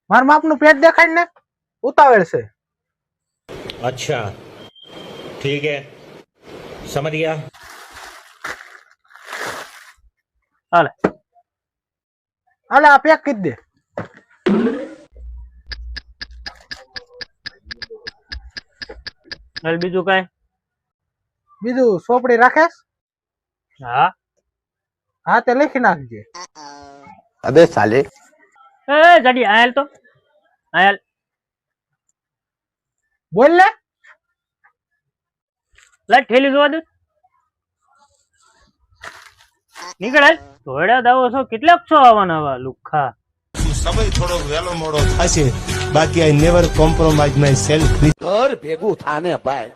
મારા બાપનું પેટ દેખાડ ને, ઉતાવળ છે. अच्छा ठीक है समझ गया હાલે હાલે આ પેક કરી દે. હાલ બીજું કઈ? બીજું સોપડી રાખેશ? હા હા તે લખી નાખજે. अबे साले એ ગાડી આયલ તો આયલ બોલ લે. લાઈટ ઠેલી જોવા દે. નીકળ હાલ. ધોળા દાવો છો, કેટલાક છો આવવાના આવા લુખ્ખા? સમય થોડો વહેલો મોડો થશે, બાકી I never compromise my self. घर भेगू थाने भाई